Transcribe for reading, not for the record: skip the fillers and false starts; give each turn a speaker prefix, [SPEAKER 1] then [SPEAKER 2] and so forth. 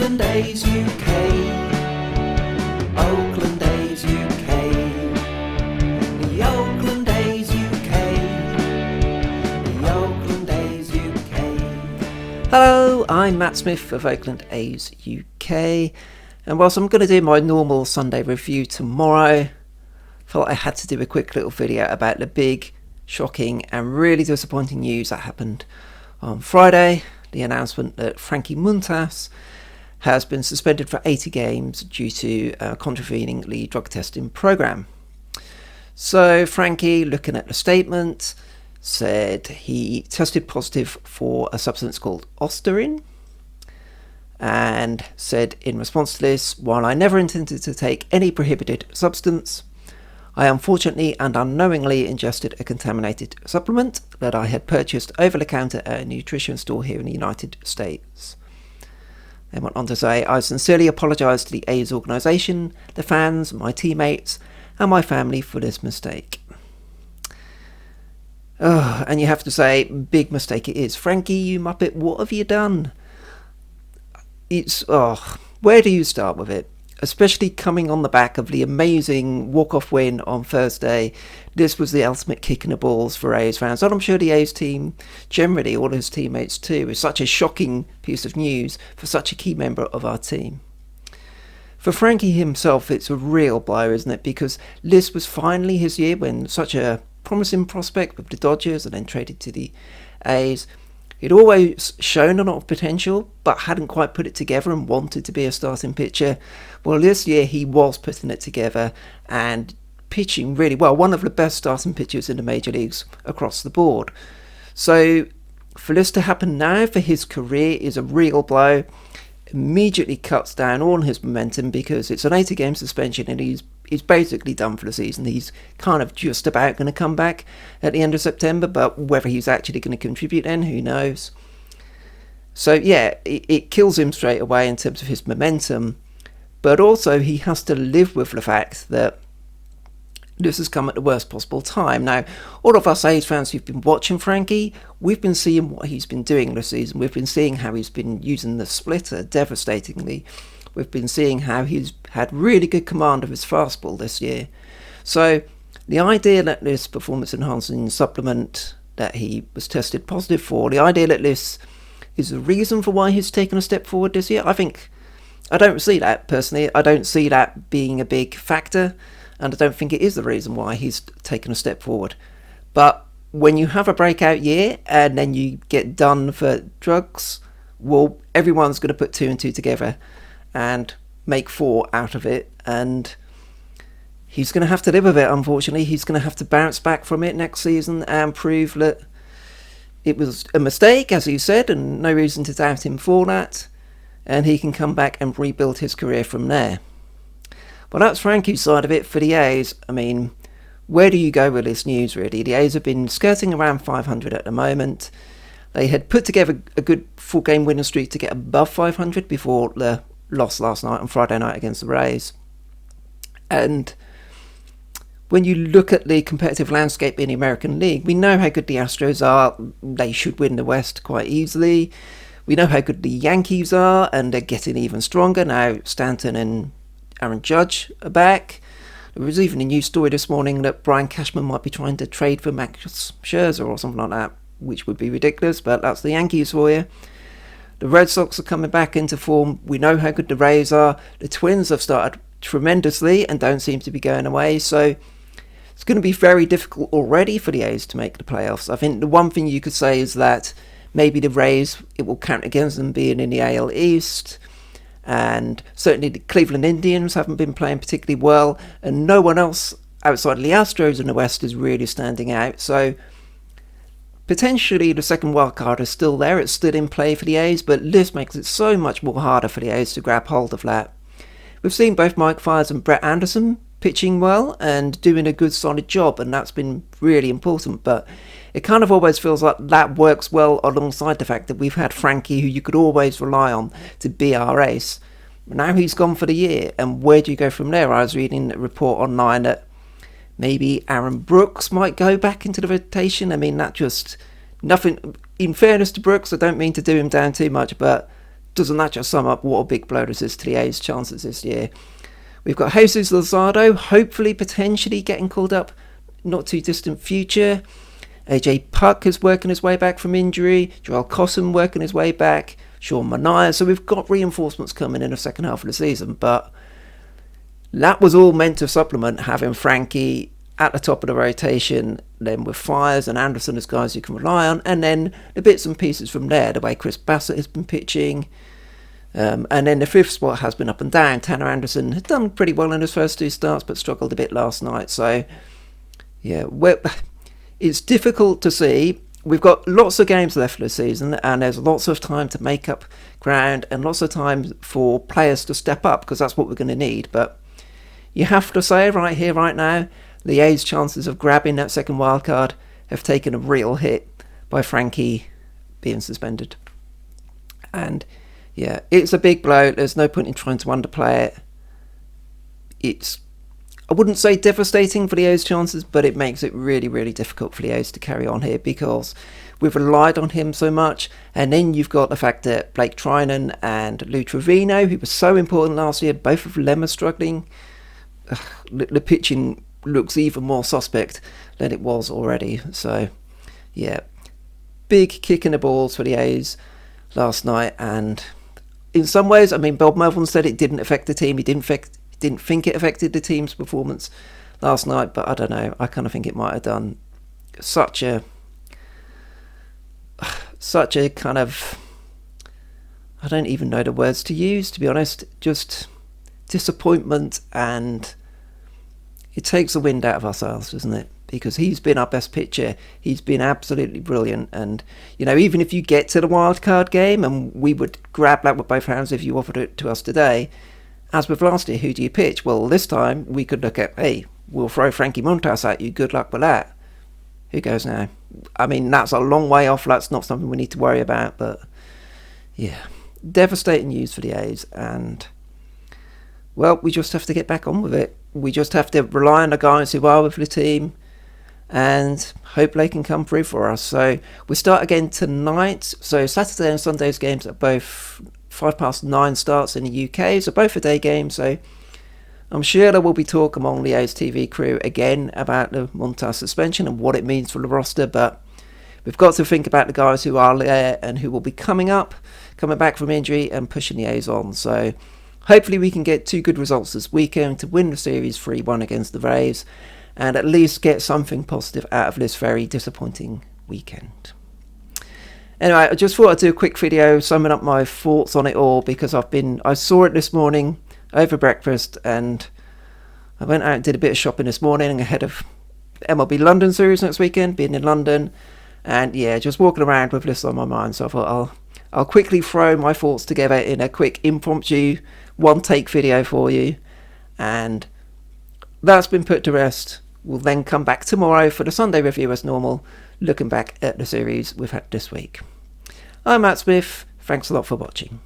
[SPEAKER 1] Oakland A's UK. Oakland A's UK. The Oakland A's UK. The Oakland A's UK. Hello, I'm Matt Smith of Oakland A's UK, and whilst I'm going to do my normal Sunday review tomorrow, I felt I had to do a quick little video about the big, shocking and really disappointing news that happened on Friday. The announcement that Frankie Montas has been suspended for 80 games due to contravening the drug testing program. So Frankie, looking at the statement, said he tested positive for a substance called Osterin, and said in response to this, while I never intended to take any prohibited substance, I unfortunately and unknowingly ingested a contaminated supplement that I had purchased over the counter at a nutrition store here in the United States. They went on to say, I sincerely apologise to the A's organisation, the fans, my teammates and my family for this mistake. Oh, and you have to say, big mistake it is. Frankie, you muppet, what have you done? Where do you start with it? Especially coming on the back of the amazing walk-off win on Thursday. This was the ultimate kick in the balls for A's fans, and I'm sure the A's team, generally all his teammates too, is such a shocking piece of news for such a key member of our team. For Frankie himself, it's a real blow, isn't it? Because this was finally his year when such a promising prospect with the Dodgers and then traded to the A's. He'd always shown a lot of potential, but hadn't quite put it together and wanted to be a starting pitcher. Well, this year he was putting it together and pitching really well. One of the best starting pitchers in the major leagues across the board. So for this to happen now for his career is a real blow. Immediately cuts down all his momentum because it's an 80-game suspension and he's basically done for the season. He's kind of just about going to come back at the end of September, but whether he's actually going to contribute then, who knows? So yeah, it kills him straight away in terms of his momentum, but also he has to live with the fact that this has come at the worst possible time. Now, all of us A's fans who've been watching Frankie, we've been seeing what he's been doing this season. We've been seeing how he's been using the splitter devastatingly. We've been seeing how he's had really good command of his fastball this year. So the idea that this performance-enhancing supplement that he was tested positive for, the idea that this is the reason for why he's taken a step forward this year, I don't see that personally. I don't see that being a big factor, and I don't think it is the reason why he's taken a step forward. But when you have a breakout year and then you get done for drugs, well, everyone's going to put two and two together and make four out of it, and he's going to have to live with it. Unfortunately, he's going to have to bounce back from it next season and prove that it was a mistake, as you said, and no reason to doubt him for that, and he can come back and rebuild his career from there. Well, that's Frankie's side of it. For the A's, I mean, where do you go with this news, really? The A's have been skirting around 500 at the moment. They had put together a good full-game winning streak to get above 500 before the loss last night on Friday night against the Rays. And when you look at the competitive landscape in the American League, we know how good the Astros are. They should win the West quite easily. We know how good the Yankees are, and they're getting even stronger now. Stanton and Aaron Judge are back. There was even a news story this morning that Brian Cashman might be trying to trade for Max Scherzer or something like that, which would be ridiculous, but that's the Yankees for you. The Red Sox are coming back into form. We know how good the Rays are. The Twins have started tremendously and don't seem to be going away. So it's going to be very difficult already for the A's to make the playoffs. I think the one thing you could say is that maybe the Rays, it will count against them being in the AL East. And certainly the Cleveland Indians haven't been playing particularly well. And no one else outside of the Astros in the West is really standing out. So potentially the second wild card is still there. It's still in play for the A's, but this makes it so much more harder for the A's to grab hold of that. We've seen both Mike Fiers and Brett Anderson pitching well and doing a good solid job, and that's been really important, but it kind of always feels like that works well alongside the fact that we've had Frankie, who you could always rely on to be our ace. Now he's gone for the year, and where do you go from there? I was reading a report online that maybe Aaron Brooks might go back into the rotation. I mean, that just nothing. In fairness to Brooks, I don't mean to do him down too much, but doesn't that just sum up what a big blow this is to the A's chances this year? We've got Jesus Luzardo, hopefully, potentially getting called up, not too distant future. AJ Puck is working his way back from injury. Joel Cosson working his way back. Sean Manaea. So we've got reinforcements coming in the second half of the season. But that was all meant to supplement having Frankie at the top of the rotation, then with Fires and Anderson as guys you can rely on, and then the bits and pieces from there, the way Chris Bassett has been pitching. And then the fifth spot has been up and down. Tanner Anderson had done pretty well in his first two starts, but struggled a bit last night. So, yeah, it's difficult to see. We've got lots of games left for the season, and there's lots of time to make up ground and lots of time for players to step up, because that's what we're going to need. But you have to say right here, right now, the A's chances of grabbing that second wildcard have taken a real hit by Frankie being suspended. And yeah, it's a big blow. There's no point in trying to underplay it. It's, I wouldn't say devastating for the A's chances, but it makes it really, really difficult for the A's to carry on here, because we've relied on him so much. And then you've got the fact that Blake Trinan and Lou Trevino, who was so important last year, both of them are struggling. The pitching looks even more suspect than it was already. So, yeah, big kick in the balls for the A's last night. And in some ways, I mean, Bob Melvin said it didn't affect the team. He didn't think it affected the team's performance last night, but I don't know. I kind of think it might have done. Such a kind of, I don't even know the words to use, to be honest. Just disappointment, and it takes the wind out of ourselves, doesn't it? Because he's been our best pitcher. He's been absolutely brilliant. And, you know, even if you get to the wild card game, and we would grab that with both hands if you offered it to us today, as with last year, who do you pitch? Well, this time we could look at, hey, we'll throw Frankie Montas at you. Good luck with that. Who goes now? I mean, that's a long way off. That's not something we need to worry about. But, yeah, devastating news for the A's. And, well, we just have to get back on with it. We just have to rely on the guys who are with the team and hope they can come through for us. So we start again tonight. So Saturday and Sunday's games are both 9:05 starts in the UK. So both are day games. So I'm sure there will be talk among the A's TV crew again about the Montas suspension and what it means for the roster. But we've got to think about the guys who are there and who will be coming back from injury and pushing the A's on. So hopefully we can get two good results this weekend to win the series 3-1 against the Braves, and at least get something positive out of this very disappointing weekend. Anyway, I just thought I'd do a quick video summing up my thoughts on it all, because I saw it this morning over breakfast, and I went out and did a bit of shopping this morning ahead of MLB London series next weekend, being in London, and yeah, just walking around with this on my mind. So I thought I'll quickly throw my thoughts together in a quick impromptu one-take video for you, and that's been put to rest. We'll then come back tomorrow for the Sunday review as normal, looking back at the series we've had this week. I'm Matt Smith. Thanks a lot for watching.